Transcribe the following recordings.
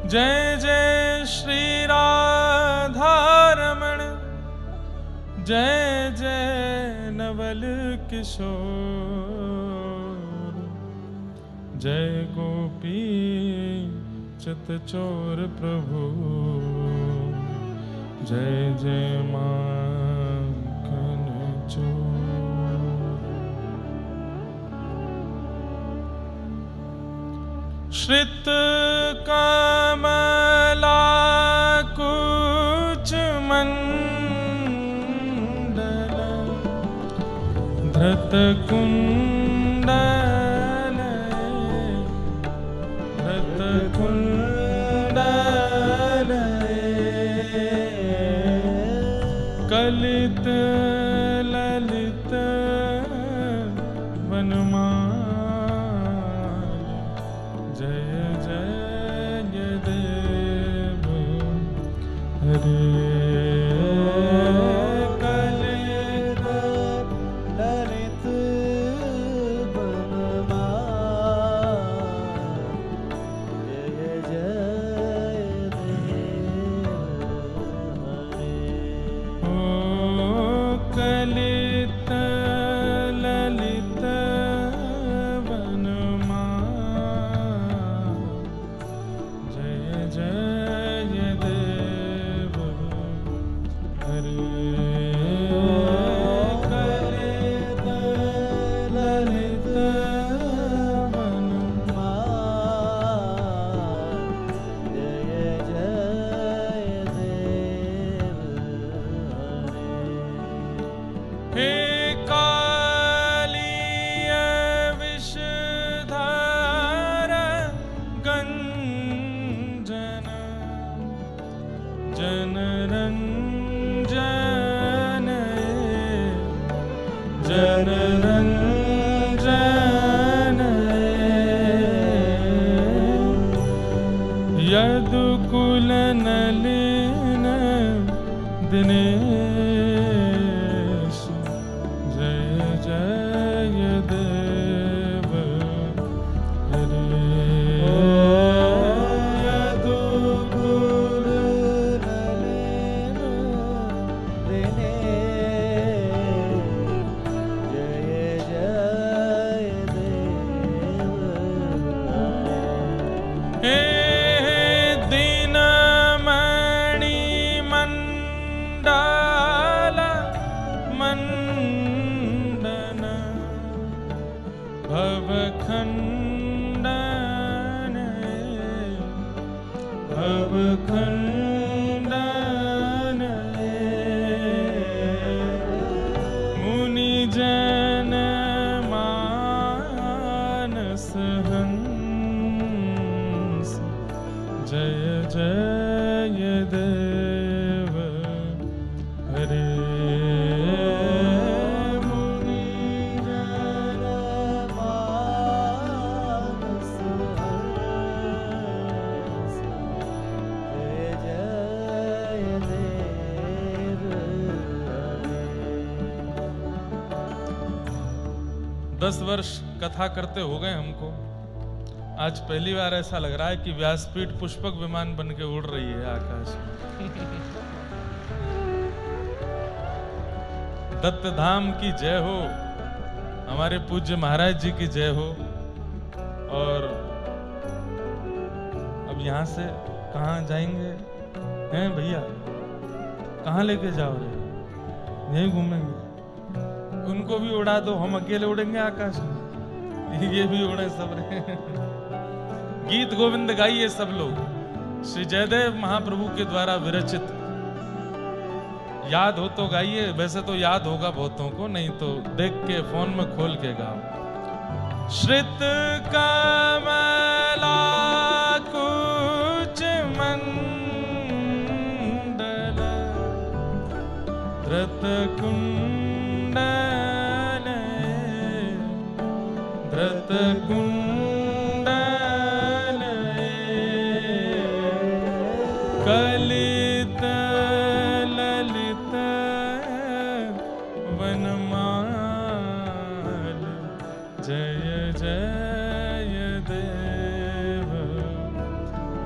जय जय श्री राधारमण, जय जय नवल किशोर, जय गोपी चित चोर प्रभु, जय जय माखन चोर। श्रित कमला कुच मंडल, धृत कुंडल, धृत कुंडल, कलित ललित वनमाल, जय जय देव हरे। कलित ललित वनमाल, जय जय देव हरे। ओ कलित ललित वनमाल, जय जय देव हरे। कलित ललित वनमाल, जय जय देव हरे। हे कालिय विषधर गंजन, जनरंजन, जनरंजन, यदुकुल नलिन दिनेश, जय जय देव हरे। यदुकुल नलिन दिनेश, जय जय देव हे हरे। दीनमणि मंडल मंडन, भवखंडन, भवखंडन, मुनिजन मानस हंस, जय जय देव हरे। मुनिजन मानस हंस, जय जय देव हरे। 10 वर्ष कथा करते हो गए हमको। आज पहली बार ऐसा लग रहा है कि व्यासपीठ पुष्पक विमान बन के उड़ रही है आकाश में। दत्त धाम की जय हो, हमारे पूज्य महाराज जी की जय हो। और अब यहाँ से कहाँ जाएंगे हैं भैया? कहाँ लेके जाओ रे? यहीं घूमेंगे? उनको भी उड़ा दो, हम अकेले उड़ेंगे आकाश में। ये भी उड़े सब रे। गीत गोविंद गाइए सब लोग, श्री जयदेव महाप्रभु के द्वारा विरचित। याद हो तो गाइए, वैसे तो याद होगा बहुतों को, नहीं तो देख के फोन में खोल के गाओ। श्रित कमला कुच मंडल, धृत कुंडल, धृत कुंडल, कलित ललित वनमाल, जय जय देव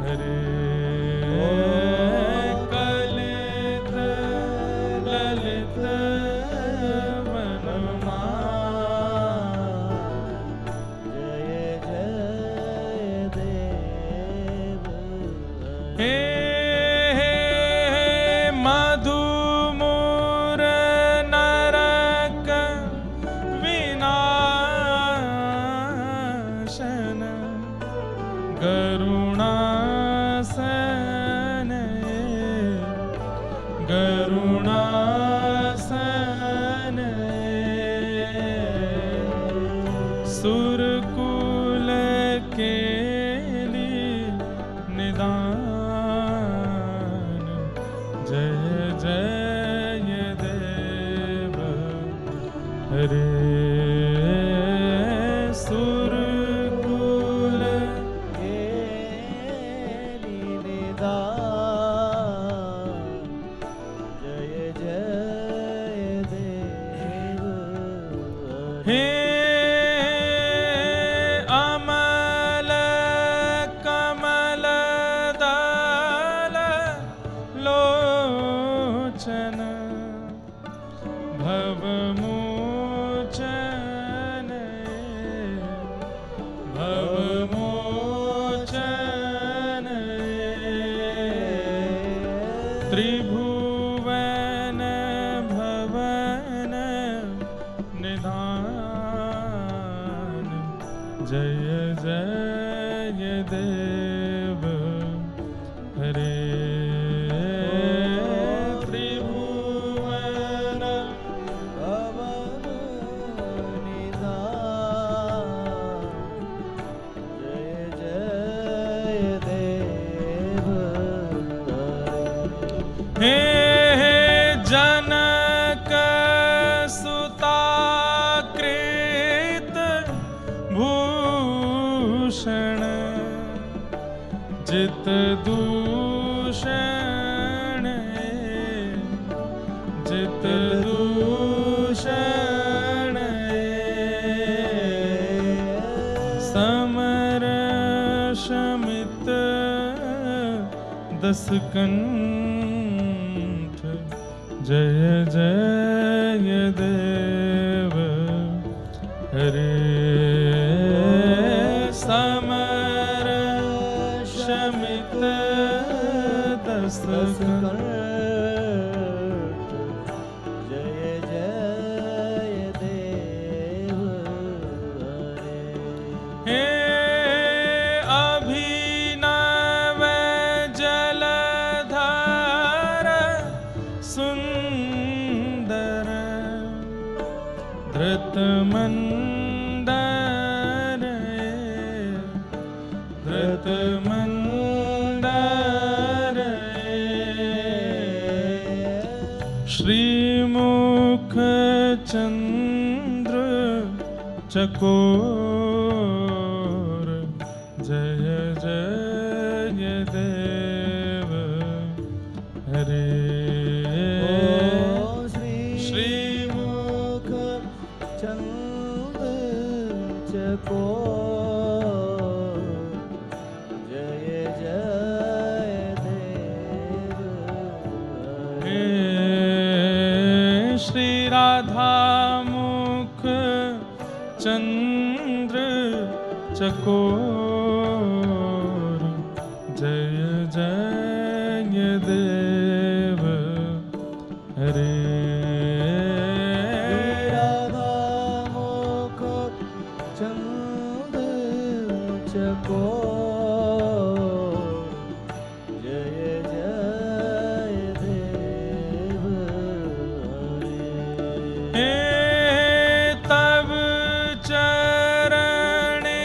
हरे। हे मधुमूर नरक विनाशन गरुणासन गरुणासन सुरकुल के निदान जय जय देव हरे सुरकुल के निदान जय जय देव हे अमल कमल दल लोचन भवमोचन भवमोचन त्रिभुवन भवन निधान जय जय देव हरे त्रिभुवन भवन निधान जय जय देव हे जनक सुताकृत भूषण जित दूषण जित दूषण समर शमित दस कंठ जय जय देव हरे समर शमित दस कंठ जय जय देव हे अभिनव जलधार सुंदर धृतमंदर धृतमंदर श्रीमुख चंद्र चकोर जय जय देव हरे श्रीमुख चंद्र चकोर जय जय देव हे श्री राधा मुख चंद्र चकोर जय जय देव हरे राधा मुख चंद्र चकोर जय जय देव हे तब चरणे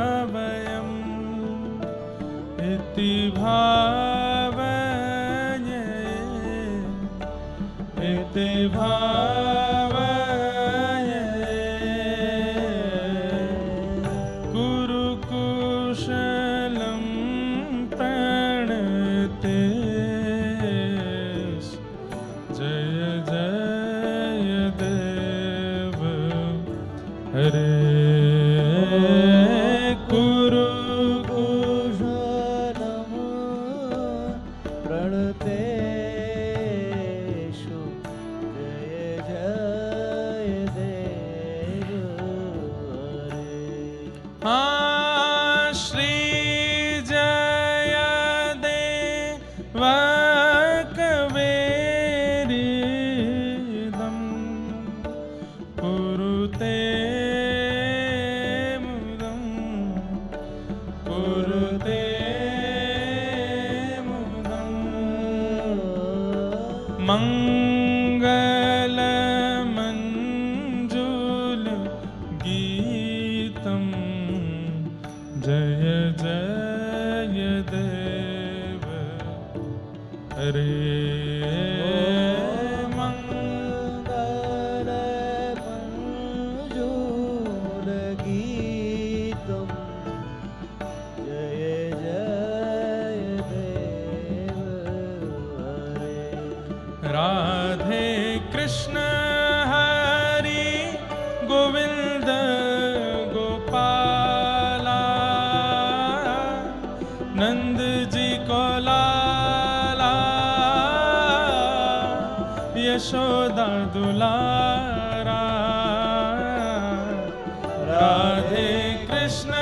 प्रणतावयम् इति भावये इति भावये कुरुकुशलं प्रणतेश जय जय देव हरे कुरुकुशलम् प्रणतेषु जय जय देव हरे। मंगल मंजुल गीतम जय जय देव हरे मंगल मंजूल गीतम जय जय देव हरे राधे कृष्ण हरि गोविंद गोपाला नंद जी को लाला यशोदा दुलारा राधे कृष्ण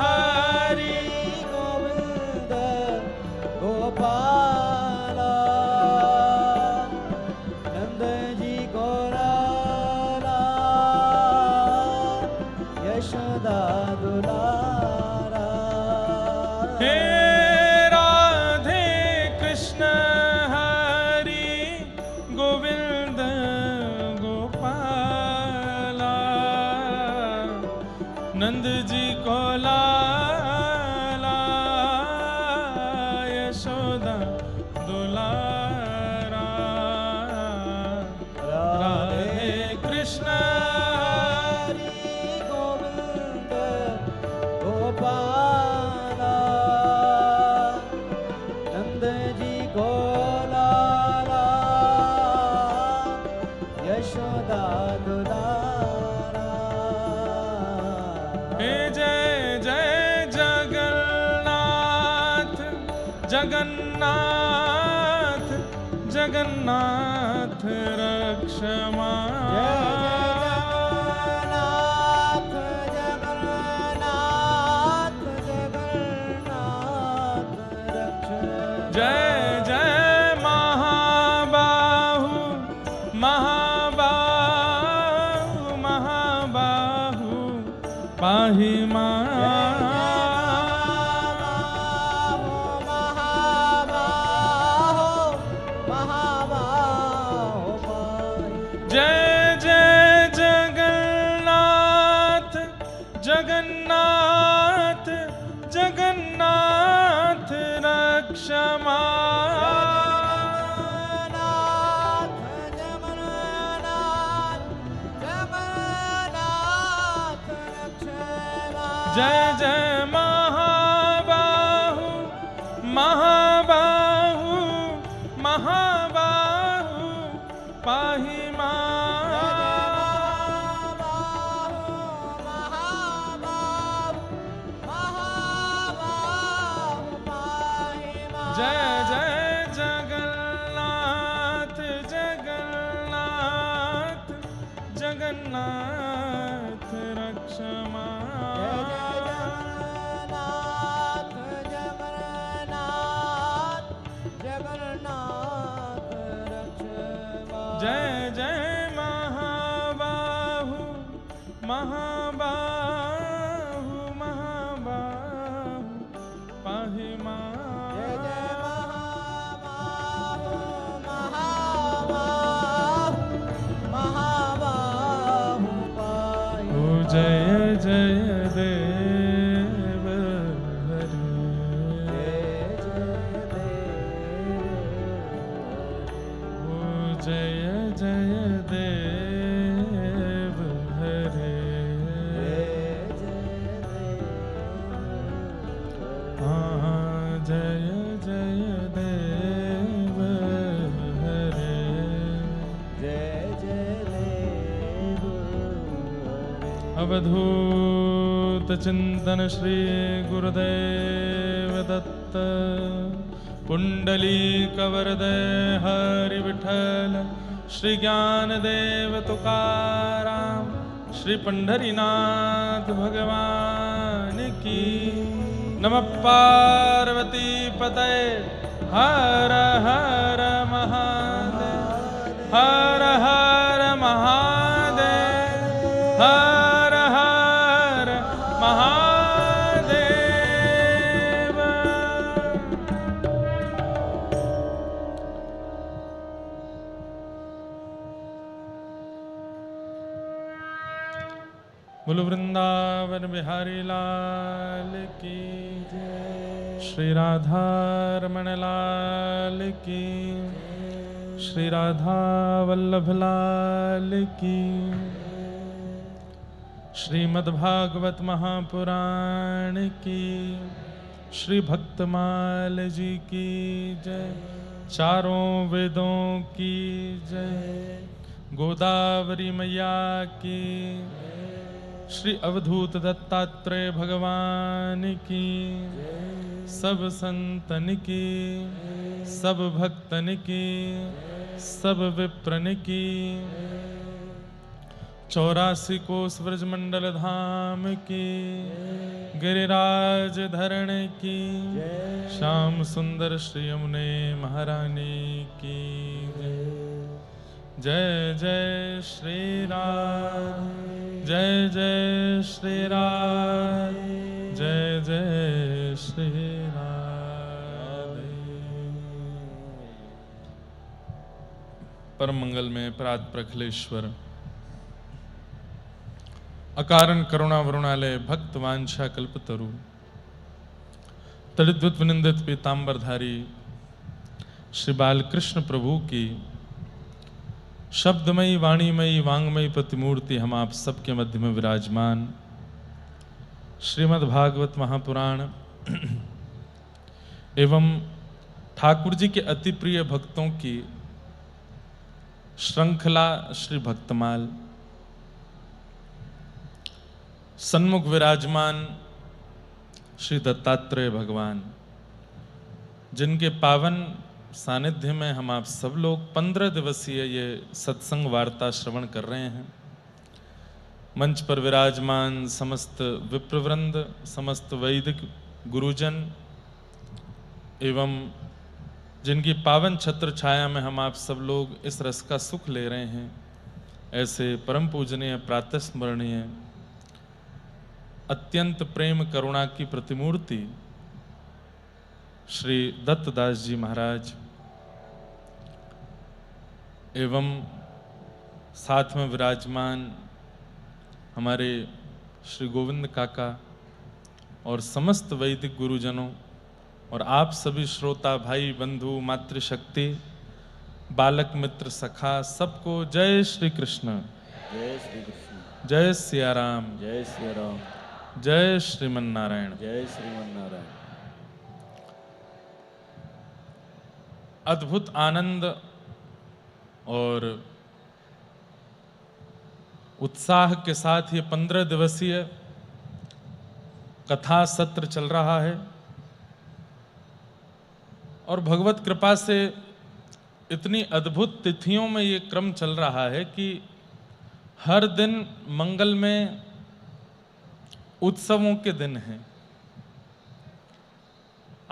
हरि गोविंद गोपाला नंद जी को लाला यशोदा दुलारा हे राधे कृष्ण हरि गोविंद गोपाला नंद जी को लाला यशोदा दुलारा राधे कृष्ण हरि गोविंद गोपाला नंद जी को लाला यशोदा दुलारा हे जय जय जगन्नाथ जगन्नाथ जगन्नाथ रक्षमा जगन्नाथ जगन्नाथ जगन्नाथ रक्ष जय जय महाबाहु महाबाहु महाबाहु पाहि मां जय जय जगन्नाथ जगन्नाथ जगन्नाथ रक्षमा जय जय महाबाहु महाबाहु महाबाहु पाहि जय जय जगन्नाथ जगन्नाथ जगन्नाथ रक्षमा जय जय महाबाहु महाबाहु महाबाहु पाहि मां जय जय देव हरे जय जय देव हरे जय जय देव हरे अवधूत चिंतन श्री गुरुदेव दत्त पुंडलीक वरदय हरि विठ्ठल श्री ज्ञानदेव तुकाराम श्री पंढरीनाथ भगवान की नमः पार्वती पतये हर हर महादेव हर हर महादेव हर हर महादेव। बिहारी लाल की श्री राधा रमण लाल की श्री राधा वल्लभ लाल की श्रीमद्भागवत महापुराण की श्री भक्तमाल जी की जय। चारों वेदों की जय। गोदावरी मैया की श्री अवधूत दत्तात्रेय भगवान की सब संतन की सब भक्तन की सब विप्रन की 84 कोस व्रजमंडल धाम की गिरिराज धरण की श्याम सुंदर श्री यमुने महारानी की जय जय श्री राम जय जय श्री राम जय जय श्री राधे। परम मंगल में प्रात प्रखलेश्वर अकारण करुणा वरुणालय भक्त वांछा कल्पतरु तड़िद्वत विनिंदित पीतांबरधारी श्री बालकृष्ण प्रभु की शब्दमयी वाणीमयी वांगमयी प्रतिमूर्ति हम आप सबके मध्य में विराजमान श्रीमद् भागवत महापुराण एवं ठाकुर जी के अति प्रिय भक्तों की श्रृंखला श्री भक्तमाल सन्मुख विराजमान श्री दत्तात्रेय भगवान जिनके पावन सानिध्य में हम आप सब लोग 15 दिवसीय ये सत्संग वार्ता श्रवण कर रहे हैं। मंच पर विराजमान समस्त विप्रवृंद समस्त वैदिक गुरुजन एवं जिनकी पावन छत्र छाया में हम आप सब लोग इस रस का सुख ले रहे हैं, ऐसे परम पूजनीय प्रातः स्मरणीय अत्यंत प्रेम करुणा की प्रतिमूर्ति श्री दत्तदास जी महाराज एवं साथ में विराजमान हमारे श्री गोविंद काका और समस्त वैदिक गुरुजनों और आप सभी श्रोता भाई बंधु मातृशक्ति बालक मित्र सखा सबको जय श्री कृष्ण जय श्री कृष्ण जय सिया राम जय श्री राम जय श्रीमन नारायण। जय श्रीमन नारायण। अद्भुत आनंद और उत्साह के साथ ये 15 दिवसीय कथा सत्र चल रहा है और भगवत कृपा से इतनी अद्भुत तिथियों में ये क्रम चल रहा है कि हर दिन मंगल में उत्सवों के दिन हैं।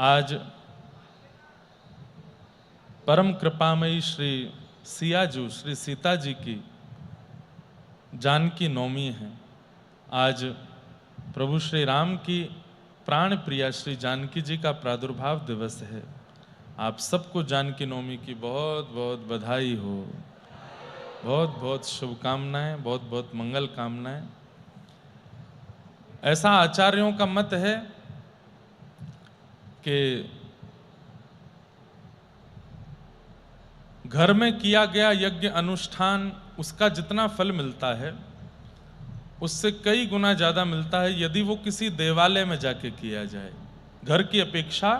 आज परम कृपामयी श्री सियाजू श्री सीता जी की जानकी नवमी है। आज प्रभु श्री राम की प्राण प्रिया श्री जानकी जी का प्रादुर्भाव दिवस है। आप सबको जानकी नवमी की बहुत बहुत बधाई हो, बहुत बहुत शुभकामनाएं, बहुत बहुत मंगल कामनाएं। ऐसा आचार्यों का मत है कि घर में किया गया यज्ञ अनुष्ठान उसका जितना फल मिलता है उससे कई गुना ज्यादा मिलता है यदि वो किसी देवालय में जाके किया जाए, घर की अपेक्षा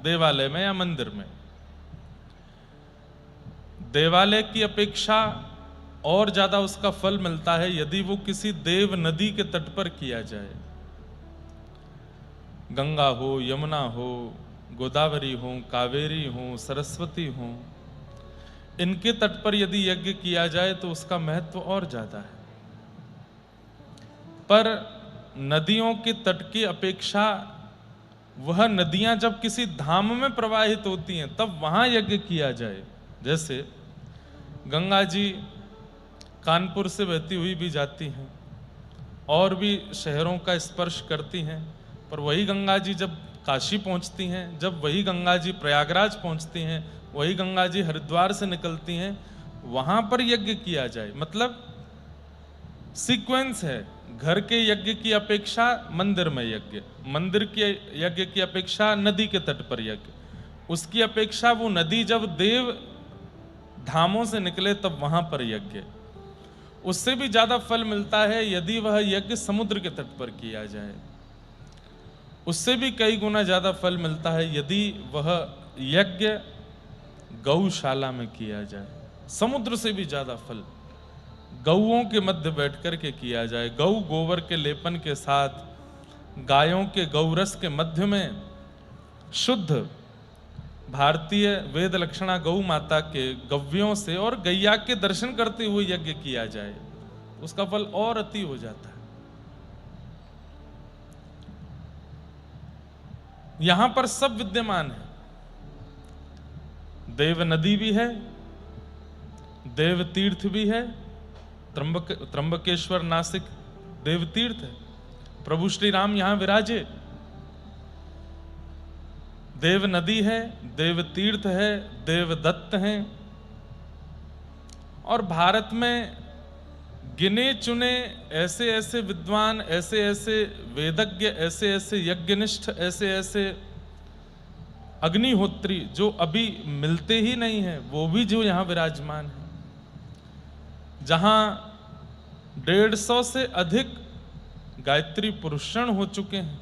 देवालय में या मंदिर में। देवालय की अपेक्षा और ज्यादा उसका फल मिलता है यदि वो किसी देव नदी के तट पर किया जाए। गंगा हो, यमुना हो, गोदावरी हो, कावेरी हो, सरस्वती हो, इनके तट पर यदि यज्ञ किया जाए तो उसका महत्व और ज्यादा है। पर नदियों के तट की अपेक्षा वह नदियां जब किसी धाम में प्रवाहित होती हैं तब वहां यज्ञ किया जाए। जैसे गंगा जी कानपुर से बहती हुई भी जाती हैं और भी शहरों का स्पर्श करती हैं, पर वही गंगा जी जब काशी पहुंचती हैं, जब वही गंगा जी प्रयागराज पहुंचती हैं, वही गंगा जी हरिद्वार से निकलती हैं, वहां पर यज्ञ किया जाए। मतलब सीक्वेंस है, घर के यज्ञ की अपेक्षा मंदिर में यज्ञ, मंदिर के यज्ञ की अपेक्षा नदी के तट पर यज्ञ, उसकी अपेक्षा वो नदी जब देव धामों से निकले तब वहां पर यज्ञ, उससे भी ज्यादा फल मिलता है यदि वह यज्ञ समुद्र के तट पर किया जाए, उससे भी कई गुना ज्यादा फल मिलता है यदि वह यज्ञ गौशाला में किया जाए। समुद्र से भी ज्यादा फल गौओं के मध्य बैठकर के किया जाए, गौ गोबर के लेपन के साथ गायों के गौरस के मध्य में शुद्ध भारतीय वेद लक्षणा गौ माता के गव्यों से और गैया के दर्शन करते हुए यज्ञ किया जाए, उसका फल और अति हो जाता है। यहां पर सब विद्यमान है, देव नदी भी है, देव तीर्थ भी है, त्र्यंबकेश्वर नासिक देव तीर्थ है, प्रभु श्री राम यहां विराजे, देव नदी है, देव तीर्थ है, देव दत्त हैं। और भारत में गिने चुने ऐसे ऐसे विद्वान, ऐसे ऐसे वेदज्ञ, ऐसे ऐसे यज्ञनिष्ठ, ऐसे ऐसे अग्निहोत्री जो अभी मिलते ही नहीं है, वो भी जो यहां विराजमान है, जहां 150 से अधिक गायत्री पुरुषण हो चुके हैं,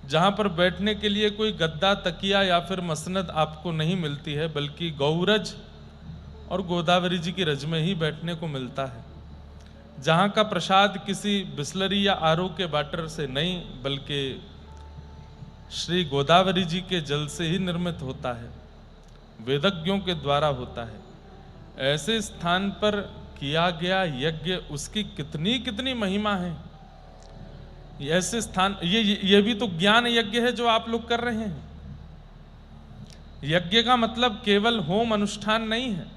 जहां पर बैठने के लिए कोई गद्दा, तकिया या फिर मसनद आपको नहीं मिलती है, बल्कि गौरज और गोदावरी जी की रज में ही बैठने को मिलता है, जहां का प्रसाद किसी बिस्लरी या आरओ के वाटर से नहीं बल्कि श्री गोदावरी जी के जल से ही निर्मित होता है, वेदज्ञों के द्वारा होता है, ऐसे स्थान पर किया गया यज्ञ, उसकी कितनी कितनी महिमा है। ऐसे स्थान, ये भी तो ज्ञान यज्ञ है जो आप लोग कर रहे हैं। यज्ञ का मतलब केवल होम अनुष्ठान नहीं है,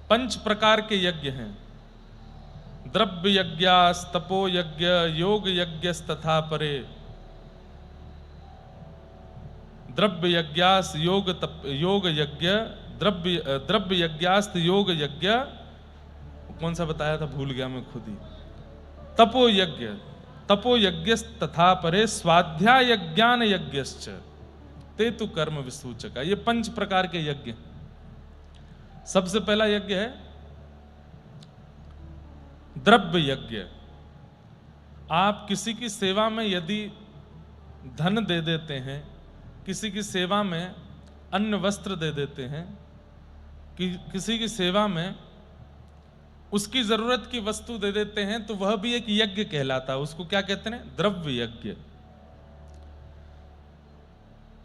5 प्रकार के यज्ञ हैं, द्रव्य यज्ञास, तपो यज्ञ, योग यज्ञ तथा परे, द्रव्य यज्ञास योग यज्ञ, द्रव्य यज्ञास्त योग यज्ञ, कौन सा बताया था भूल गया मैं खुद ही, तपो यज्ञ तथा परे, स्वाध्याय ज्ञान यज्ञश्च तेतु कर्म विसूचका। ये 5 प्रकार के यज्ञ। सबसे पहला यज्ञ है द्रव्य यज्ञ। आप किसी की सेवा में यदि धन दे देते हैं, किसी की सेवा में अन्न वस्त्र दे देते हैं, किसी की सेवा में उसकी जरूरत की वस्तु दे देते हैं, तो वह भी एक यज्ञ कहलाता है। उसको क्या कहते हैं? द्रव्य यज्ञ।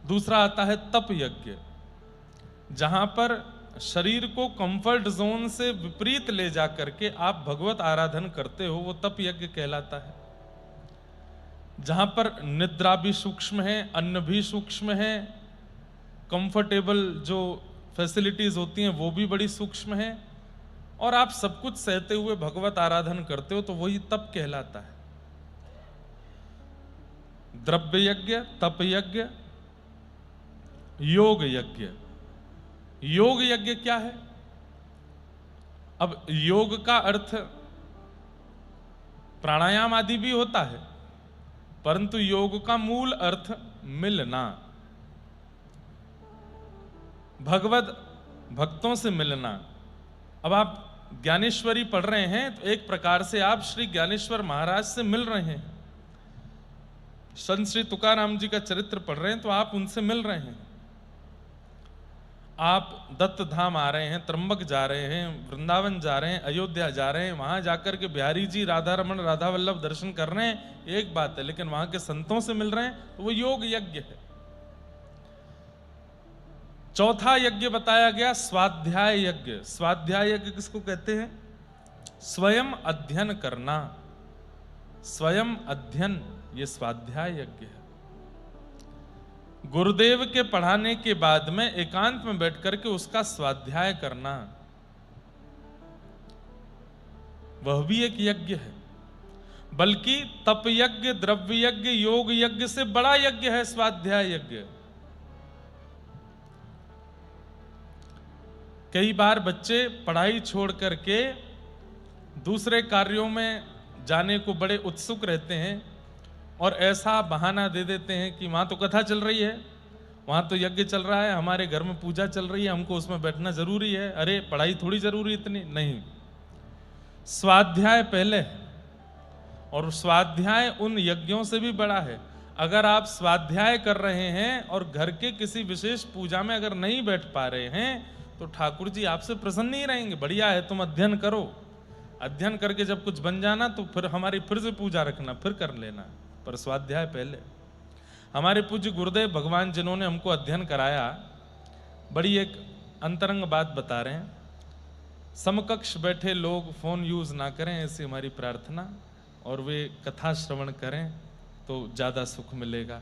दूसरा आता है तप यज्ञ, जहां पर शरीर को कंफर्ट जोन से विपरीत ले जाकर के आप भगवत आराधन करते हो, वो तप यज्ञ कहलाता है। जहां पर निद्रा भी सूक्ष्म है, अन्न भी सूक्ष्म है, कंफर्टेबल जो फैसिलिटीज होती हैं वो भी बड़ी सूक्ष्म है, और आप सब कुछ सहते हुए भगवत आराधन करते हो, तो वही तप कहलाता है। द्रव्य यज्ञ, तप यज्ञ, योग यज्ञ। योग यज्ञ क्या है? अब योग का अर्थ प्राणायाम आदि भी होता है, परंतु योग का मूल अर्थ मिलना, भगवत भक्तों से मिलना। अब आप ज्ञानेश्वरी पढ़ रहे हैं तो एक प्रकार से आप श्री ज्ञानेश्वर महाराज से मिल रहे हैं। संत श्री तुकाराम जी का चरित्र पढ़ रहे हैं तो आप उनसे मिल रहे हैं। आप दत्त धाम आ रहे हैं, त्र्यंबक जा रहे हैं, वृंदावन जा रहे हैं, अयोध्या जा रहे हैं, वहां जाकर के बिहारी जी, राधा रमन, राधा वल्लभ दर्शन कर रहे हैं, एक बात है, लेकिन वहां के संतों से मिल रहे हैं तो वो योग यज्ञ है। चौथा यज्ञ बताया गया स्वाध्याय यज्ञ। स्वाध्याय यज्ञ किसको कहते हैं? स्वयं अध्ययन करना, स्वयं अध्ययन, ये स्वाध्याय यज्ञ है। गुरुदेव के पढ़ाने के बाद में एकांत में बैठ करके उसका स्वाध्याय करना, वह भी एक यज्ञ है। बल्कि तप यज्ञ, द्रव्य यज्ञ, योग यज्ञ से बड़ा यज्ञ है स्वाध्याय यज्ञ। कई बार बच्चे पढ़ाई छोड़ करके दूसरे कार्यों में जाने को बड़े उत्सुक रहते हैं और ऐसा बहाना दे देते हैं कि वहाँ तो कथा चल रही है, वहाँ तो यज्ञ चल रहा है, हमारे घर में पूजा चल रही है, हमको उसमें बैठना जरूरी है, अरे पढ़ाई थोड़ी जरूरी इतनी नहीं। स्वाध्याय पहले है और स्वाध्याय उन यज्ञों से भी बड़ा है। अगर आप स्वाध्याय कर रहे हैं और घर के किसी विशेष पूजा में अगर नहीं बैठ पा रहे हैं तो ठाकुर जी आपसे प्रसन्न नहीं रहेंगे। बढ़िया है, तुम अध्ययन करो, अध्ययन करके जब कुछ बन जाना तो फिर हमारी फिर से पूजा रखना, फिर कर लेना, पर स्वाध्याय पहले। हमारे पूज्य गुरुदेव भगवान जिन्होंने हमको अध्ययन कराया, बड़ी एक अंतरंग बात बता रहे हैं। समकक्ष बैठे लोग फोन यूज ना करें, ऐसी हमारी प्रार्थना, और वे कथा श्रवण करें तो ज्यादा सुख मिलेगा।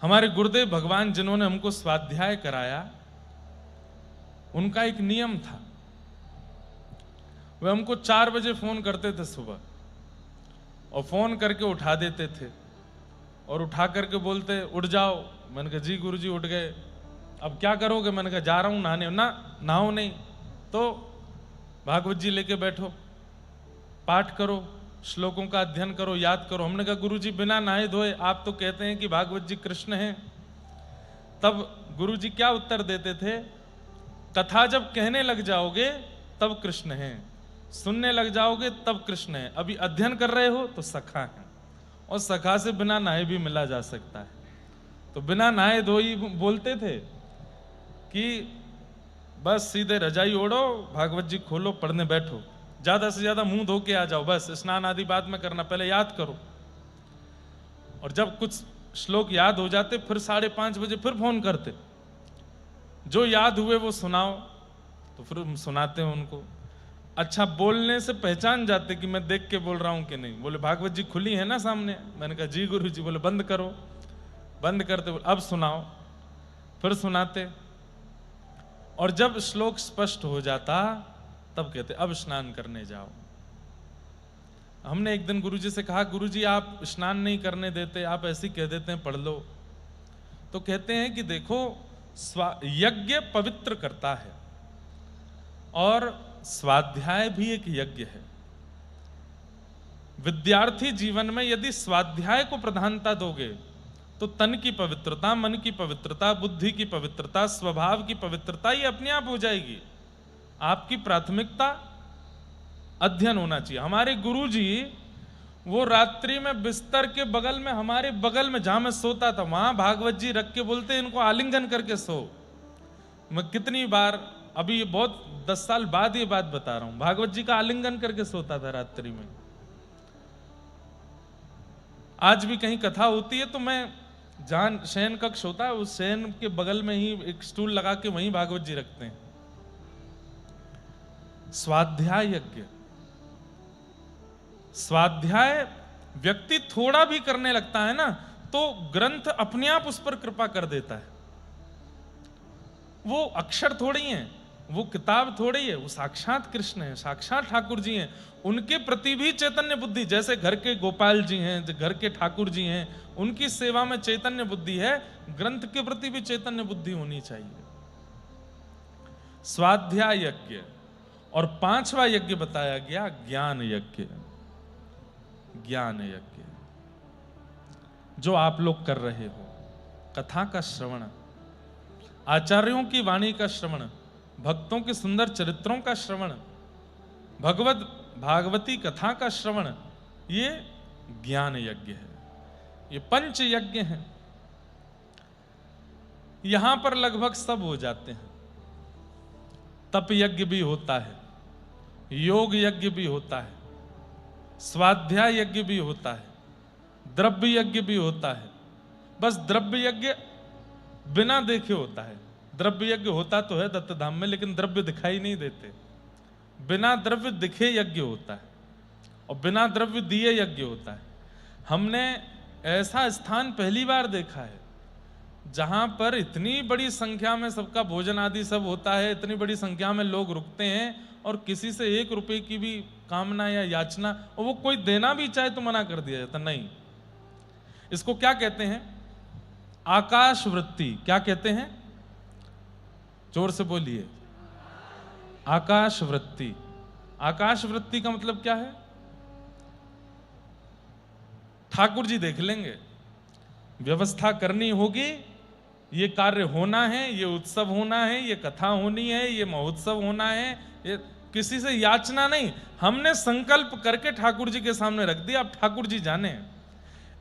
हमारे गुरुदेव भगवान जिन्होंने हमको स्वाध्याय कराया, उनका एक नियम था, वे हमको 4 बजे फोन करते थे सुबह, और फोन करके उठा देते थे और उठा करके बोलते उठ जाओ। मैंने कहा जी गुरुजी उठ गए, अब क्या करोगे? मैंने कहा जा रहा हूं नहाने। ना नहाओ नहीं तो भागवत जी लेके बैठो, पाठ करो, श्लोकों का अध्ययन करो, याद करो। हमने कहा गुरुजी बिना नहाए धोए आप तो कहते हैं कि भागवत जी कृष्ण हैं। तब गुरुजी क्या उत्तर देते थे? कथा जब कहने लग जाओगे तब कृष्ण हैं, सुनने लग जाओगे तब कृष्ण है, अभी अध्ययन कर रहे हो तो सखा है, और सखा से बिना नहाए भी मिला जा सकता है। तो बिना नहाए धोई बोलते थे कि बस सीधे रजाई ओढ़ो, भागवत जी खोलो, पढ़ने बैठो, ज्यादा से ज्यादा मुंह धो के आ जाओ, बस स्नान आदि बाद में करना, पहले याद करो। और जब कुछ श्लोक याद हो जाते फिर 5:30 बजे फिर फोन करते, जो याद हुए वो सुनाओ, तो फिर हम सुनाते हैं उनको। अच्छा, बोलने से पहचान जाते कि मैं देख के बोल रहा हूं कि नहीं। बोले भागवत जी खुली है ना सामने? मैंने कहा जी गुरु जी। बोले बंद करो, बंद करते, बोले अब सुनाओ, फिर सुनाते। और जब श्लोक स्पष्ट हो जाता तब कहते अब स्नान करने जाओ। हमने एक दिन गुरुजी से कहा गुरुजी आप स्नान नहीं करने देते, आप ऐसे ही कह देते हैं पढ़ लो। तो कहते हैं कि देखो यज्ञ पवित्र करता है और स्वाध्याय भी एक यज्ञ है। विद्यार्थी जीवन में यदि स्वाध्याय को प्रधानता दोगे तो तन की पवित्रता, मन की पवित्रता, बुद्धि की पवित्रता, स्वभाव की पवित्रता ये अपने आप हो जाएगी। आपकी प्राथमिकता अध्ययन होना चाहिए। हमारे गुरुजी वो रात्रि में बिस्तर के बगल में, हमारे बगल में जहां मैं सोता था, वहां भागवत जी रख के बोलते इनको आलिंगन करके सो। मैं कितनी बार, अभी बहुत 10 साल बाद ये बात बता रहा हूं, भागवत जी का आलिंगन करके सोता था रात्रि में। आज भी कहीं कथा होती है तो मैं, जहां शयन कक्ष होता है उस शयन के बगल में ही एक स्टूल लगा के वहीं भागवत जी रखते हैं। स्वाध्याय यज्ञ, स्वाध्याय व्यक्ति थोड़ा भी करने लगता है ना तो ग्रंथ अपने आप उस पर कृपा कर देता है। वो अक्षर थोड़ी हैं, वो किताब थोड़ी है, वो साक्षात कृष्ण है, साक्षात ठाकुर जी हैं। उनके प्रति भी चैतन्य बुद्धि, जैसे घर के गोपाल जी हैं, घर के ठाकुर जी हैं, उनकी सेवा में चैतन्य बुद्धि है, ग्रंथ के प्रति भी चैतन्य बुद्धि होनी चाहिए। स्वाध्याय यज्ञ। और 5वां यज्ञ बताया गया ज्ञान यज्ञ। ज्ञान यज्ञ जो आप लोग कर रहे हो, कथा का श्रवण, आचार्यों की वाणी का श्रवण, भक्तों के सुंदर चरित्रों का श्रवण, भागवती कथा का श्रवण, ये ज्ञान यज्ञ है। ये 5 यज्ञ हैं। यहां पर लगभग सब हो जाते हैं। तप यज्ञ भी होता है, योग यज्ञ भी होता है, स्वाध्याय यज्ञ भी होता है, द्रव्य यज्ञ भी होता है। बस द्रव्य यज्ञ बिना देखे होता है। द्रव्य यज्ञ होता तो है दत्त धाम में, लेकिन द्रव्य दिखाई नहीं देते। बिना द्रव्य दिखे यज्ञ होता है और बिना द्रव्य दिए यज्ञ होता है। हमने ऐसा स्थान पहली बार देखा है जहां पर इतनी बड़ी संख्या में सबका भोजन आदि सब होता है, इतनी बड़ी संख्या में लोग रुकते हैं और किसी से 1 रुपए की भी कामना या याचना, और वो कोई देना भी चाहे तो मना कर दिया जाता। नहीं, इसको क्या कहते हैं? आकाश वृत्ति। क्या कहते हैं? जोर से बोलिए। आकाश वृत्ति। आकाश वृत्ति का मतलब क्या है? ठाकुर जी देख लेंगे, व्यवस्था करनी होगी, ये कार्य होना है, ये उत्सव होना है, ये कथा होनी है, ये महोत्सव होना है, ये किसी से याचना नहीं, हमने संकल्प करके ठाकुर जी के सामने रख दिया, अब ठाकुर जी जाने।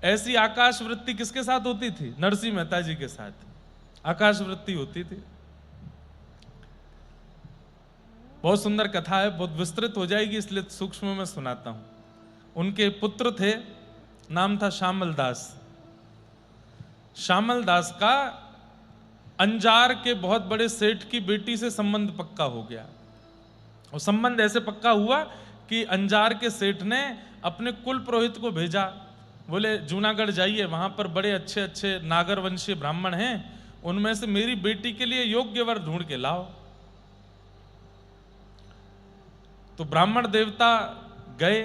ऐसी आकाश वृत्ति किसके साथ होती थी? नरसिंह मेहता जी के साथ आकाश वृत्ति होती थी। बहुत सुंदर कथा है, बहुत विस्तृत हो जाएगी, इसलिए सूक्ष्म में सुनाता हूं। उनके पुत्र थे, नाम था श्यामल दास। श्यामल दास का अंजार के बहुत बड़े सेठ की बेटी से संबंध पक्का हो गया। और संबंध ऐसे पक्का हुआ कि अंजार के सेठ ने अपने कुल पुरोहित को भेजा, बोले जूनागढ़ जाइए, वहां पर बड़े अच्छे अच्छे नागर वंशीय ब्राह्मण हैं, उनमें से मेरी बेटी के लिए योग्य वर ढूंढ के लाओ। तो ब्राह्मण देवता गए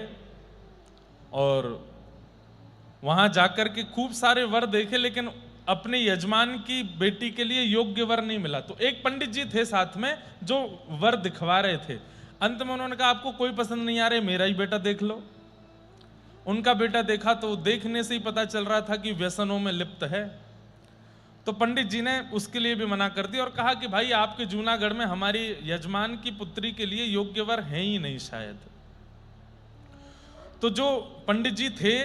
और वहां जाकर के खूब सारे वर देखे, लेकिन अपने यजमान की बेटी के लिए योग्य वर नहीं मिला। तो एक पंडित जी थे साथ में जो वर दिखवा रहे थे। अंत में उन्होंने कहा आपको कोई पसंद नहीं आ रहे, मेरा ही बेटा देख लो। उनका बेटा देखा तो देखने से ही पता चल रहा था कि व्यसनों में लिप्त है। तो पंडित जी ने उसके लिए भी मना कर दिया और कहा कि भाई आपके जूनागढ़ में हमारी यजमान की पुत्री के लिए योग्य वर है ही नहीं शायद। तो जो पंडित जी थे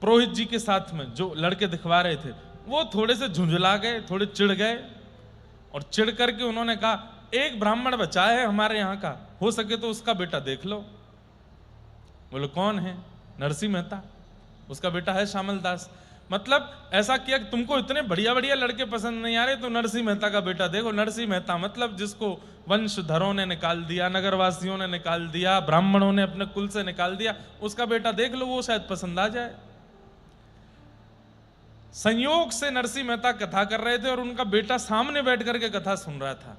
पुरोहित जी के साथ में, जो लड़के दिखवा रहे थे, वो थोड़े से झुंझला गए, थोड़े चिढ़ गए और चिढ़ करके उन्होंने कहा एक ब्राह्मण बचा है हमारे यहाँ का, हो सके तो उसका बेटा देख लो। बोले कौन है? नरसिंह मेहता, उसका बेटा है श्यामल दास। मतलब ऐसा किया कि तुमको इतने बढ़िया बढ़िया लड़के पसंद नहीं आ रहे तो नरसिंह मेहता का बेटा देखो। नरसिंह मेहता मतलब जिसको वंशधरों ने निकाल दिया, नगरवासियों ने निकाल दिया, ब्राह्मणों ने अपने कुल से निकाल दिया, उसका बेटा देख लो, वो शायद पसंद आ जाए। संयोग से नरसिंह मेहता कथा कर रहे थे और उनका बेटा सामने बैठ करके कथा सुन रहा था।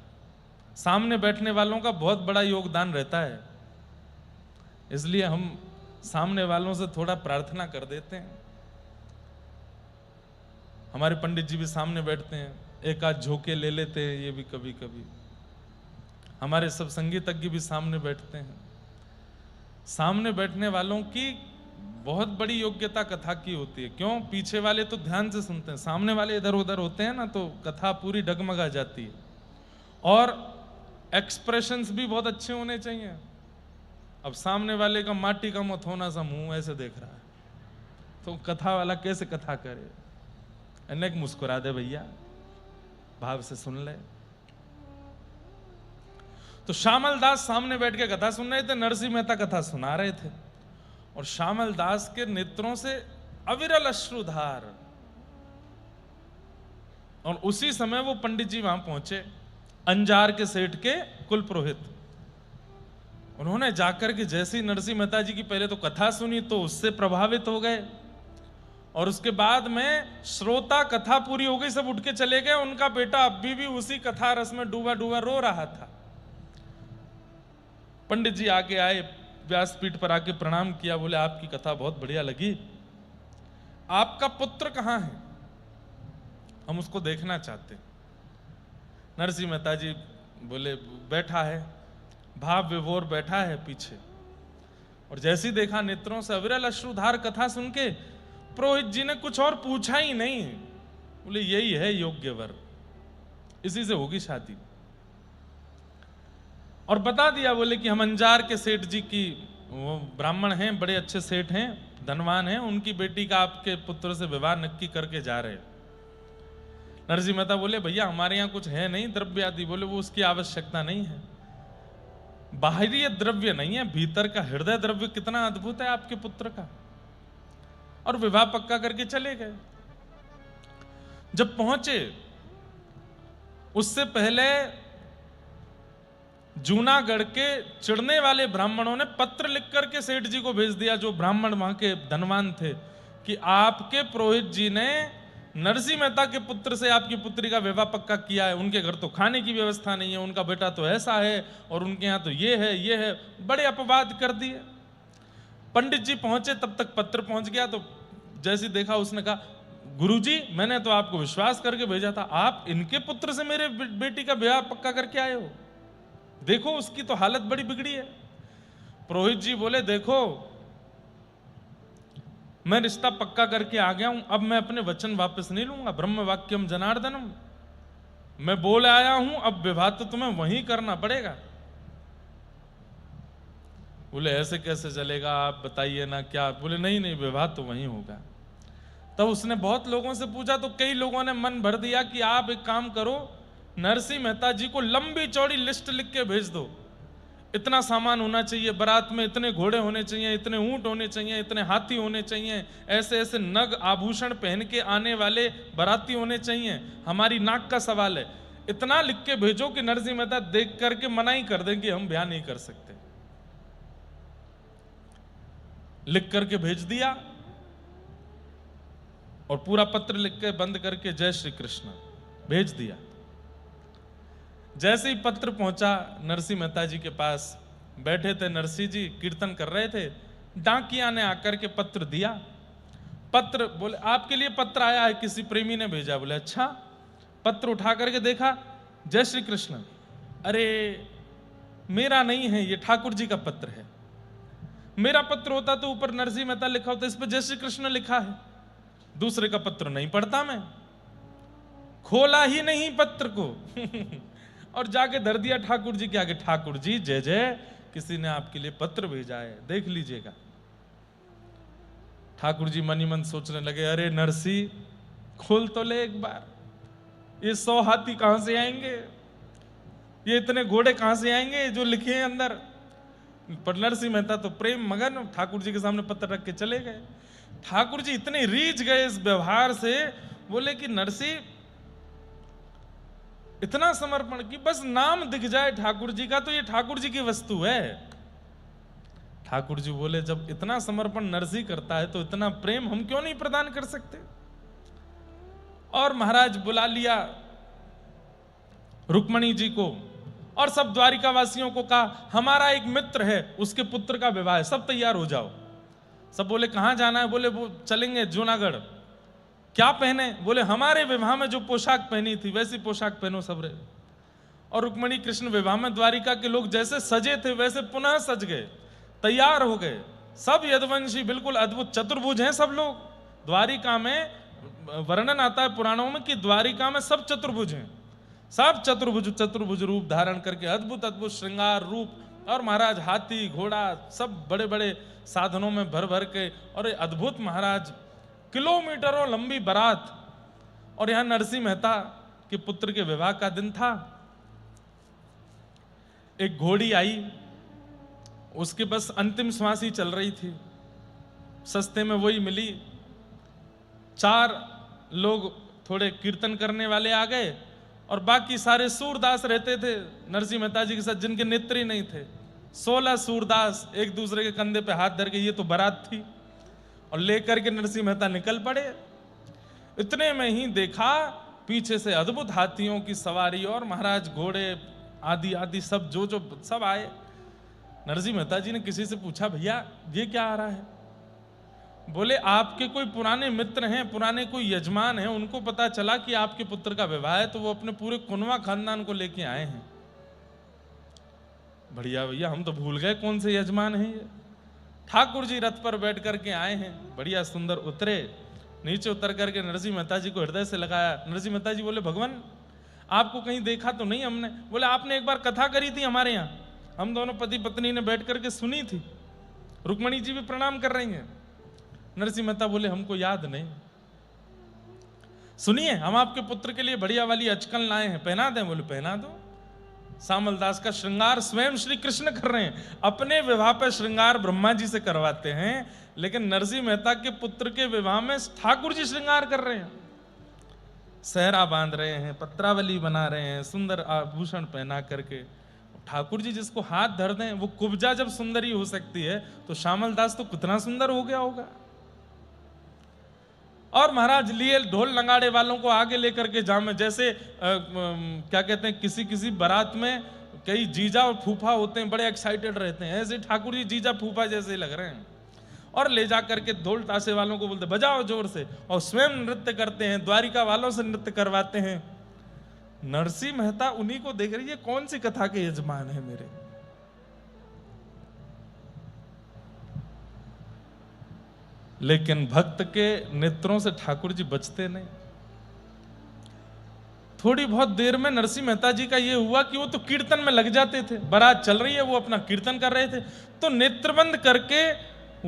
सामने बैठने वालों का बहुत बड़ा योगदान रहता है, इसलिए हम सामने वालों से थोड़ा प्रार्थना कर देते हैं। हमारे पंडित जी भी सामने बैठते हैं, एक आध झोंके ले लेते हैं, ये भी कभी कभी। हमारे सब संगीतज्ञ भी सामने बैठते हैं। सामने बैठने वालों की बहुत बड़ी योग्यता कथा की होती है। क्यों? पीछे वाले तो ध्यान से सुनते हैं, सामने वाले इधर उधर होते हैं ना, तो कथा पूरी डगमगा जाती है। और एक्सप्रेशंस भी बहुत अच्छे होने चाहिए। अब सामने वाले का माटी का मथोना सा मुंह ऐसे देख रहा है, तो कथा वाला कैसे कथा करे? अनेक मुस्कुरा दे भैया, भाव से सुन ले। तो श्यामल दास सामने बैठ के कथा सुन रहे थे, नरसिंह मेहता कथा सुना रहे थे और श्यामल दास के नेत्रों से अविरल अश्रुधार। और उसी समय वो पंडित जी वहां पहुंचे, अंजार के सेठ के कुल पुरोहित। उन्होंने जाकर के जैसे ही नरसिंह मेहता जी की पहले तो कथा सुनी तो उससे प्रभावित हो गए, और उसके बाद में श्रोता, कथा पूरी हो गई, सब उठ के चले गए। उनका बेटा अभी भी उसी कथा रस में डूबा डूबा रो रहा था। पंडित जी आगे आए, व्यासपीठ पर आके प्रणाम किया, बोले आपकी कथा बहुत बढ़िया लगी, आपका पुत्र कहाँ है? हम उसको देखना चाहते। नरसिंह मेहता जी बोले बैठा है, भाव विभोर बैठा है पीछे। और जैसे ही देखा नेत्रों से अविरल अश्रुधार, कथा सुन के पुरोहित जी ने कुछ और पूछा ही नहीं, बोले यही है योग्य वर, इसी से होगी शादी। और बता दिया, बोले कि हम अंजार के सेठ जी की, वो ब्राह्मण हैं, बड़े अच्छे सेठ हैं, धनवान हैं, उनकी बेटी का आपके पुत्र से विवाह नक्की करके जा रहे हैं। नरसिंह मेहता बोले भैया हमारे यहाँ कुछ है नहीं द्रव्य आदि। बोले वो उसकी आवश्यकता नहीं है, बाहरी द्रव्य नहीं है, भीतर का हृदय द्रव्य कितना अद्भुत है आपके पुत्र का। और विवाह पक्का करके चले गए। जब पहुंचे उससे पहले जूनागढ़ के चिढ़ने वाले ब्राह्मणों ने पत्र लिख करके सेठ जी को भेज दिया, जो ब्राह्मण वहां के धनवान थे, कि आपके पुरोहित जी ने नरसिंह मेहता के पुत्र से आपकी पुत्री का विवाह पक्का किया है। उनके घर तो खाने की व्यवस्था नहीं है, उनका बेटा तो ऐसा है, और उनके यहाँ तो ये है, बड़े अपवाद कर दिए। पंडित जी पहुंचे तब तक पत्र पहुंच गया। तो जैसे देखा उसने कहा गुरुजी मैंने तो आपको विश्वास करके भेजा था, आप इनके पुत्र से मेरे बेटी का विवाह पक्का करके आए हो। देखो उसकी तो हालत बड़ी बिगड़ी है। पुरोहित जी बोले देखो मैं रिश्ता पक्का करके आ गया हूं, अब मैं अपने वचन वापस नहीं लूंगा। ब्रह्म वाक्यम जनार्दनम, मैं बोल आया हूं, अब विवाह तो तुम्हें वहीं करना पड़ेगा। बोले ऐसे कैसे चलेगा, आप बताइए ना क्या। बोले नहीं नहीं, विवाह तो वहीं होगा। तब उसने बहुत लोगों से पूछा तो कई लोगों ने मन भर दिया कि आप एक काम करो, नरसिंह मेहता जी को लंबी चौड़ी लिस्ट लिख के भेज दो। इतना सामान होना चाहिए बारात में, इतने घोड़े होने चाहिए, इतने ऊंट होने चाहिए, इतने हाथी होने चाहिए, ऐसे ऐसे नग आभूषण पहन के आने वाले बाराती होने चाहिए, हमारी नाक का सवाल है। इतना लिख के भेजो कि नरसिंह मेहता देख करके मना ही कर दें कि हम ब्याह नहीं कर सकते। लिख करके भेज दिया और पूरा पत्र लिख के बंद करके जय श्री कृष्ण भेज दिया। जैसे ही पत्र पहुंचा नरसिंह मेहता जी के पास, बैठे थे नरसिंह जी कीर्तन कर रहे थे, डाकिया ने आकर के पत्र दिया। पत्र, बोले आपके लिए पत्र आया है, किसी प्रेमी ने भेजा। बोले अच्छा। पत्र उठा करके देखा, जय श्री कृष्ण। अरे मेरा नहीं है, ये ठाकुर जी का पत्र है। मेरा पत्र होता तो ऊपर नरसिंह मेहता लिखा होता, इस पर जय श्री कृष्ण लिखा है। दूसरे का पत्र नहीं पढ़ता मैं, खोला ही नहीं पत्र को और जाके धर दिया ठाकुर जी के आगे। ठाकुर जी जय जय, किसी ने आपके लिए पत्र भेजा है, देख लीजिएगा। ठाकुर जी मन ही मन सोचने लगे, अरे नरसिंह खोल तो ले एक बार, ये 100 हाथी कहां से आएंगे, ये इतने घोड़े कहां से आएंगे जो लिखे हैं अंदर। पर नरसिंह मेहता तो प्रेम मगन, ठाकुर जी के सामने पत्र रख के चले गए। ठाकुर जी इतने रीझ गए इस व्यवहार से, बोले कि नरसिंह इतना समर्पण कि बस नाम दिख जाए ठाकुर जी का तो ये ठाकुर जी की वस्तु है। ठाकुर जी बोले जब इतना समर्पण नरसिंह करता है तो इतना प्रेम हम क्यों नहीं प्रदान कर सकते। और महाराज बुला लिया रुक्मणी जी को और सब द्वारिका वासियों को कहा हमारा एक मित्र है, उसके पुत्र का विवाह है, सब तैयार हो जाओ। सब बोले कहां जाना है। बोले वो चलेंगे जूनागढ़। क्या पहने। बोले हमारे विवाह में जो पोशाक पहनी थी वैसी पोशाक पहनो सब रे। और रुक्मणी कृष्ण विवाह में द्वारिका के लोग जैसे सजे थे वैसे पुनः सज गए, तैयार हो गए। सब यदुवंशी, बिल्कुल अद्भुत चतुर्भुज हैं सब लोग। द्वारिका में वर्णन आता है पुराणों में कि द्वारिका में सब चतुर्भुज हैं, सब चतुर्भुज रूप धारण करके अद्भुत अद्भुत श्रृंगार रूप। और महाराज हाथी घोड़ा सब बड़े बड़े साधनों में भर भर के, और अद्भुत महाराज किलोमीटरों लंबी बारात। और यहां नरसिंह मेहता के पुत्र के विवाह का दिन था। एक घोड़ी आई, उसके बस अंतिम श्वास ही चल रही थी, सस्ते में वही मिली। 4 लोग थोड़े कीर्तन करने वाले आ गए और बाकी सारे सूरदास रहते थे नरसिंह मेहता जी के साथ, जिनके नेत्र ही नहीं थे। 16 सूरदास एक दूसरे के कंधे पे हाथ धर के, ये तो बारात थी, और लेकर के नरसिंह मेहता निकल पड़े। इतने में ही देखा पीछे से अद्भुत हाथियों की सवारी और महाराज घोड़े आदि आदि सब जो सब आए। नरसिंह मेहता जी ने किसी से पूछा भैया ये क्या आ रहा है। बोले आपके कोई पुराने मित्र हैं, पुराने कोई यजमान हैं, उनको पता चला कि आपके पुत्र का विवाह है तो वो अपने पूरे कुनवा खानदान को लेके आए हैं। बढ़िया भैया, हम तो भूल गए कौन से यजमान हैं ये। ठाकुर जी रथ पर बैठ करके आए हैं, बढ़िया सुंदर उतरे। नीचे उतर करके नरसिंह मेहता जी को हृदय से लगाया। नरसिंह मेहता जी बोले भगवान आपको कहीं देखा तो नहीं हमने। बोले आपने एक बार कथा करी थी हमारे यहाँ, हम दोनों पति पत्नी ने बैठ करके सुनी थी, रुक्मणी जी भी प्रणाम कर रही हैं। नरसिंह मेहता बोले हमको याद नहीं। सुनिए हम आपके पुत्र के लिए बढ़िया वाली अचकन लाए हैं, पहना दें। बोले पहना दो। सामल दास का श्रृंगार स्वयं श्री कृष्ण कर रहे हैं। अपने विवाह पर श्रृंगार ब्रह्मा जी से करवाते हैं, लेकिन नरसिंह मेहता के पुत्र के विवाह में ठाकुर जी श्रृंगार कर रहे हैं। सहरा बांध रहे हैं, पत्रावली बना रहे हैं, सुंदर आभूषण पहना करके। ठाकुर जी जिसको हाथ धर दें वो कुब्जा जब सुंदरी हो सकती है तो श्यामल दास तो कितना सुंदर हो गया होगा। और महाराज लिए ढोल नगाड़े वालों को आगे लेकर के जामे, जैसे क्या कहते हैं किसी किसी बारात में कई जीजा और फूफा होते हैं, बड़े एक्साइटेड रहते हैं, ऐसे ठाकुर जी जीजा फूफा जैसे लग रहे हैं। और ले जा करके ढोल ताशे वालों को बोलते बजाओ जोर से, और स्वयं नृत्य करते हैं, द्वारिका वालों से नृत्य करवाते हैं। नरसिंह मेहता उन्हीं को देख रही है, कौन सी कथा के यजमान है मेरे। लेकिन भक्त के नेत्रों से ठाकुर जी बचते नहीं। थोड़ी बहुत देर में नरसिंह मेहता जी का यह हुआ कि वो तो कीर्तन में लग जाते थे, बारात चल रही है, वो अपना कीर्तन कर रहे थे, तो नेत्र बंद करके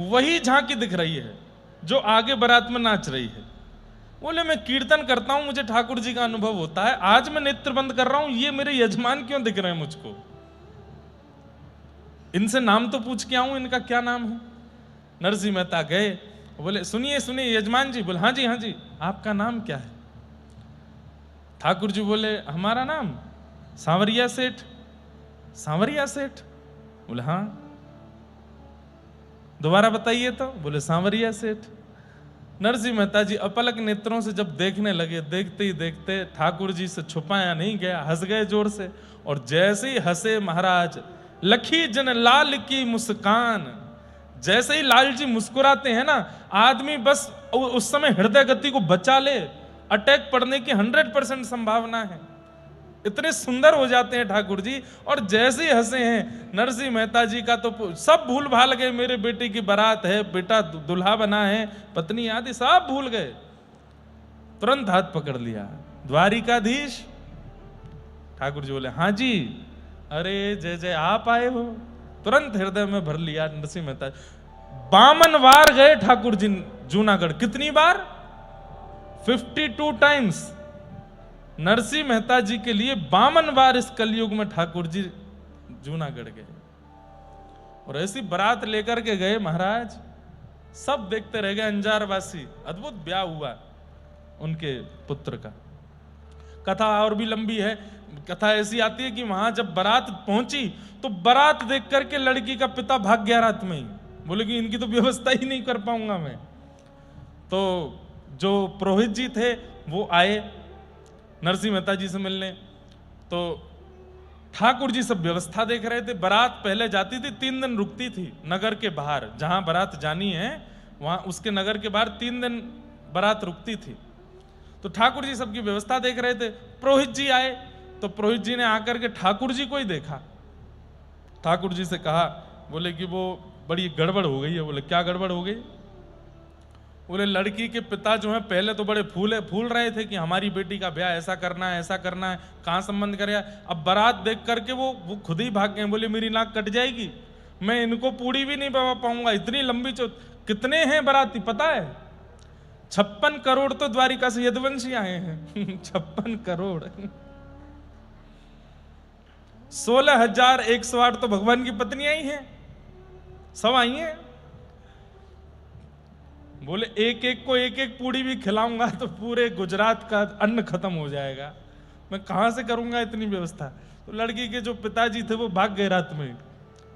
वही झांकी दिख रही है जो आगे बारात में नाच रही है। बोले मैं कीर्तन करता हूं, मुझे ठाकुर जी का अनुभव होता है, आज मैं नेत्र बंद कर रहा हूं, ये मेरे यजमान क्यों दिख रहे हैं मुझको। इनसे नाम तो पूछ के आऊं, इनका क्या नाम है। नरसिंह मेहता गए, बोले सुनिए सुनिए यजमान जी। बोले हाँ जी, आपका नाम क्या है। ठाकुर जी बोले हमारा नाम सांवरिया सेठ। सांवरिया सेठ? बोले हाँ। दोबारा बताइए तो। बोले सांवरिया सेठ। नरसिंह मेहता जी अपलक नेत्रों से जब देखने लगे, देखते ही देखते ठाकुर जी से छुपाया नहीं गया, हंस गए जोर से। और जैसे ही हंसे महाराज, लखी जन लाल की मुस्कान। जैसे ही लाल जी मुस्कुराते हैं ना, आदमी बस उस समय हृदय गति को बचा ले, अटैक पड़ने की 100% संभावना है। इतने सुंदर हो जाते हैं ठाकुर जी। और जैसे ही हंसे हैं नरसिंह मेहता जी का तो सब भूल भाल गए, मेरे बेटे की बारात है, बेटा दुल्हा बना है, पत्नी आदि सब भूल गए। तुरंत हाथ पकड़ लिया। द्वारिकाधीश? ठाकुर जी बोले हाँ जी। अरे जय जय आप आए हो। तुरंत हृदय में भर लिया नरसिंह मेहता। 52 बार गए ठाकुर जी जूनागढ़। कितनी बार? 52 टाइम्स। नरसिंह मेहता जी के लिए 52 बार इस कलयुग में ठाकुर जी जूनागढ़ गए। और ऐसी बारात लेकर के गए महाराज, सब देखते रह गए अंजारवासी। अद्भुत ब्याह हुआ उनके पुत्र का। कथा और भी लंबी है। कथा ऐसी आती है कि वहां जब बारात पहुंची तो बारात देख करके लड़की का पिता भाग गया रात में ही। बोले कि इनकी तो व्यवस्था ही नहीं कर पाऊंगा मैं। तो जो पुरोहित जी थे वो आए नरसिंह मेहता जी से मिलने। तो ठाकुर जी सब व्यवस्था देख रहे थे। बारात पहले जाती थी, 3 दिन रुकती थी नगर के बाहर। जहां बारात जानी है वहां उसके नगर के बाहर 3 दिन बारात रुकती थी। तो ठाकुर जी सबकी व्यवस्था देख रहे थे। पुरोहित जी आए तो पुरोहित जी ने आकर के ठाकुर जी को ही देखा। ठाकुर जी से कहा, बोले कि वो बड़ी गड़बड़ हो गई है। बोले क्या गड़बड़ हो गई? बोले लड़की के पिता जो है पहले तो बड़े फूल रहे थे कि हमारी बेटी का ब्याह ऐसा करना है, ऐसा करना है, कहाँ संबंध करे। अब बारात देख करके वो खुद ही भाग गए। बोले मेरी नाक कट जाएगी, मैं इनको पूरी भी नहीं पा पाऊंगा, इतनी लंबी कितने हैं बाराती पता है? 56 करोड़ तो द्वारिका से यदुवंशी आए हैं। 56 करोड़। 16,108 तो भगवान की पत्नी आई हैं, सब आई हैं। बोले एक एक को एक एक पूड़ी भी खिलाऊंगा तो पूरे गुजरात का अन्न खत्म हो जाएगा, मैं कहां से करूंगा इतनी व्यवस्था। तो लड़की के जो पिताजी थे वो भाग गए रात में,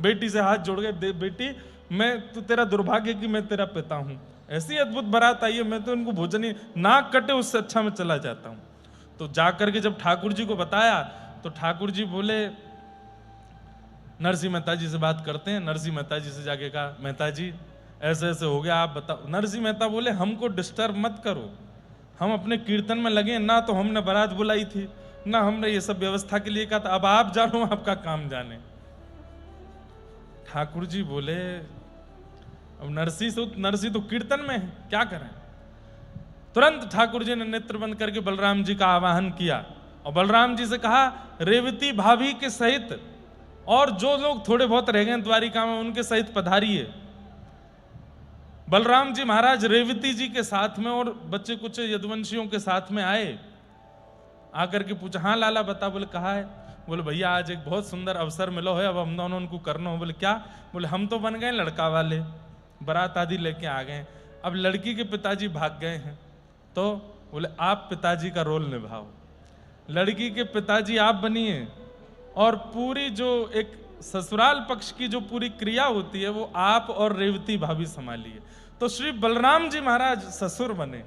बेटी से हाथ जोड़ गए, बेटी मैं तो तेरा दुर्भाग्य कि मैं तेरा पिता हूं। ऐसी अद्भुत बारात आई है, मैं तो उनको भोजन ही नाक कटे उससे अच्छा मैं चला जाता हूं। तो जाकर के जब ठाकुर जी को बताया तो ठाकुर जी बोले नरसिंह मेहता जी से बात करते हैं। नरसिंह मेहता जी से जाके कहा, मेहता जी ऐसे ऐसे हो गया, आप बताओ। नरसिंह मेहता बोले हमको डिस्टर्ब मत करो, हम अपने कीर्तन में लगे, ना तो हमने बारात बुलाई थी ना हमने ये सब व्यवस्था के लिए कहा था, अब आप जानो आपका काम जाने। ठाकुर जी बोले अब नरसिंह तो कीर्तन में है, क्या करें। तुरंत ठाकुर जी ने नेत्र बंद करके बलराम जी का आवाहन किया और बलराम जी से कहा रेवती भाभी के सहित और जो लोग थोड़े बहुत रह गए द्वारिका में उनके सहित पधारिए। बलराम जी महाराज रेवती जी के साथ में और बच्चे कुछ यदुवंशियों के साथ में आए। आकर के पूछा, हाँ लाला बता। बोले कहा है? बोले भैया आज एक बहुत सुंदर अवसर मिलो है, अब हम दोनों उनको करना हो। बोले क्या? बोले हम तो बन गए लड़का वाले, बारात आदि लेके आ गए, अब लड़की के पिताजी भाग गए हैं, तो बोले आप पिताजी का रोल निभाओ, लड़की के पिताजी आप बनिए और पूरी जो एक ससुराल पक्ष की जो पूरी क्रिया होती है वो आप और रेवती भाभी संभालिए। तो श्री बलराम जी महाराज ससुर बने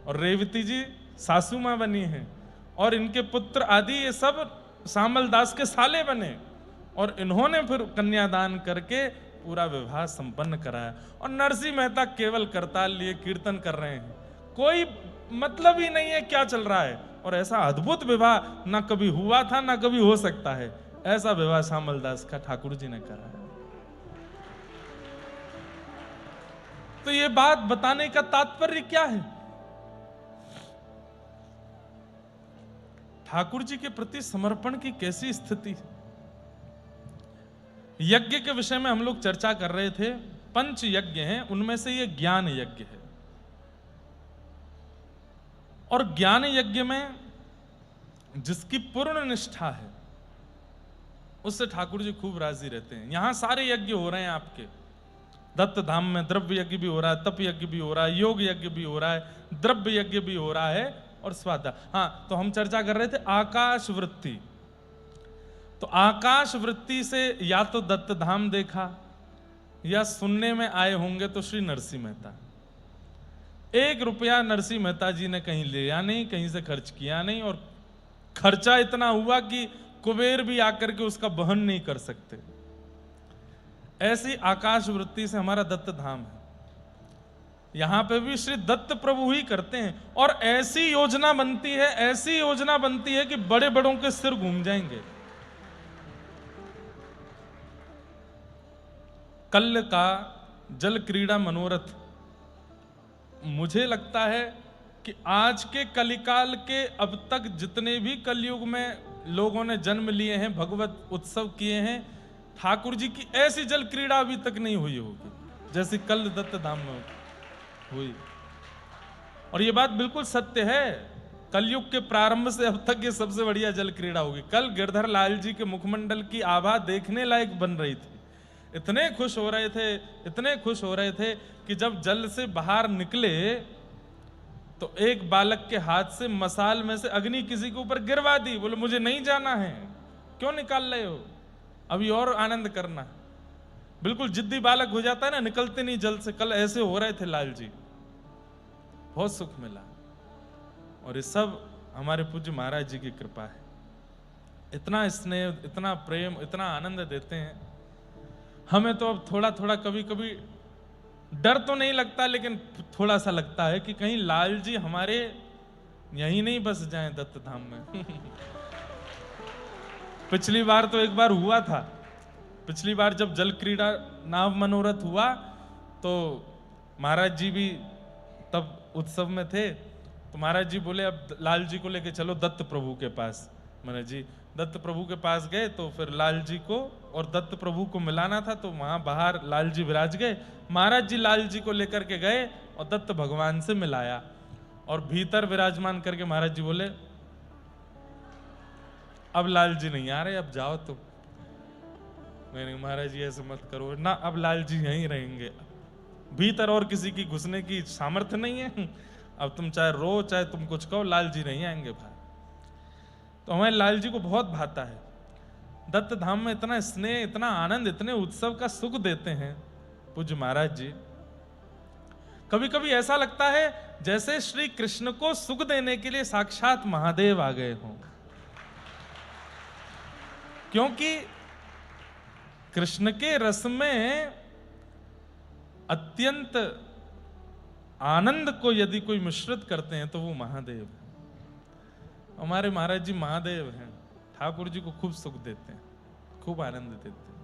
और रेवती जी सासू मां बनी हैं और इनके पुत्र आदि ये सब सामल दास के साले बने और इन्होंने फिर कन्यादान करके पूरा विवाह संपन्न कराया। और नरसिंह मेहता केवल करताल लिए कीर्तन कर रहे हैं, कोई मतलब ही नहीं है क्या चल रहा है, और ऐसा अद्भुत विवाह ना कभी हुआ था ना कभी हो सकता है। ऐसा विवाह श्यामल दास का ठाकुर जी ने करा है। तो ये बात बताने का तात्पर्य क्या है? ठाकुर जी के प्रति समर्पण की कैसी स्थिति है। यज्ञ के विषय में हम लोग चर्चा कर रहे थे। पंच यज्ञ हैं, उनमें से ये ज्ञान यज्ञ है। और ज्ञान यज्ञ में जिसकी पूर्ण निष्ठा है उससे ठाकुर जी खूब राजी रहते हैं। यहां सारे यज्ञ हो रहे हैं आपके दत्त धाम में। द्रव्य यज्ञ भी हो रहा है, तप यज्ञ भी हो रहा है, योग यज्ञ भी हो रहा है, द्रव्य यज्ञ भी हो रहा है और स्वादा। हाँ, तो हम चर्चा कर रहे थे आकाश वृत्ति। तो आकाश वृत्ति से या तो दत्त धाम देखा या सुनने में आए होंगे तो श्री नरसिंह मेहता। 1 रुपया नरसिंह मेहता जी ने कहीं लिया नहीं, कहीं से खर्च किया नहीं, और खर्चा इतना हुआ कि कुबेर भी आकर के उसका वहन नहीं कर सकते। ऐसी आकाश वृत्ति से हमारा दत्त धाम है। यहां पे भी श्री दत्त प्रभु ही करते हैं। और ऐसी योजना बनती है, ऐसी योजना बनती है कि बड़े बड़ों के सिर घूम जाएंगे। कल का जल क्रीड़ा मनोरथ, मुझे लगता है कि आज के कलिकाल के अब तक जितने भी कलयुग में लोगों ने जन्म लिए हैं, भगवत उत्सव किए हैं, ठाकुर जी की ऐसी जल क्रीड़ा अभी तक नहीं हुई होगी जैसी कल दत्त धाम में हुई। और ये बात बिल्कुल सत्य है। कलयुग के प्रारंभ से अब तक ये सबसे बढ़िया जल क्रीड़ा होगी। कल गिरधर लाल जी के मुखमंडल की आभा देखने लायक बन रही थी। इतने खुश हो रहे थे, इतने खुश हो रहे थे कि जब जल से बाहर निकले तो एक बालक के हाथ से मसाल में से अग्नि किसी के ऊपर गिरवा दी। बोले मुझे नहीं जाना है, क्यों निकाल रहे हो, अभी और आनंद करना। बिल्कुल जिद्दी बालक हो जाता है ना, निकलते नहीं जल से। कल ऐसे हो रहे थे लाल जी, बहुत सुख मिला। और ये सब हमारे पूज्य महाराज जी की कृपा है। इतना स्नेह, इतना प्रेम, इतना आनंद देते हैं। हमें तो अब थोड़ा थोड़ा कभी कभी डर तो नहीं लगता, लेकिन थोड़ा सा लगता है कि कहीं लाल जी हमारे यहीं नहीं बस जाएं दत्त धाम में। पिछली बार तो एक बार हुआ था। पिछली बार जब जल क्रीड़ा नाव मनोरथ हुआ तो महाराज जी भी तब उत्सव में थे। तो महाराज जी बोले अब लाल जी को लेके चलो दत्त प्रभु के पास। मैंने जी दत्त प्रभु के पास गए तो फिर लाल जी को और दत्त प्रभु को मिलाना था, तो वहां बाहर लाल जी विराज गए। महाराज जी लाल जी को लेकर के गए और दत्त भगवान से मिलाया। और भीतर विराजमान करके महाराज जी बोले अब लाल जी नहीं आ रहे, अब जाओ तुम। मैंने महाराज जी ऐसे मत करो ना, अब लाल जी यहीं रहेंगे। भीतर और किसी की घुसने की सामर्थ्य नहीं है। अब तुम चाहे रो चाहे तुम कुछ कहो, लाल जी नहीं आएंगे भाई। तो हमारे लाल जी को बहुत भाता है। दत्त धाम में इतना स्नेह, इतना आनंद, इतने उत्सव का सुख देते हैं पूज्य महाराज जी। कभी कभी ऐसा लगता है जैसे श्री कृष्ण को सुख देने के लिए साक्षात महादेव आ गए हों। क्योंकि कृष्ण के रस में अत्यंत आनंद को यदि कोई मिश्रित करते हैं तो वो महादेव है। हमारे महाराज जी महादेव हैं, ठाकुर जी को खूब सुख देते हैं, खूब आनंद देते हैं।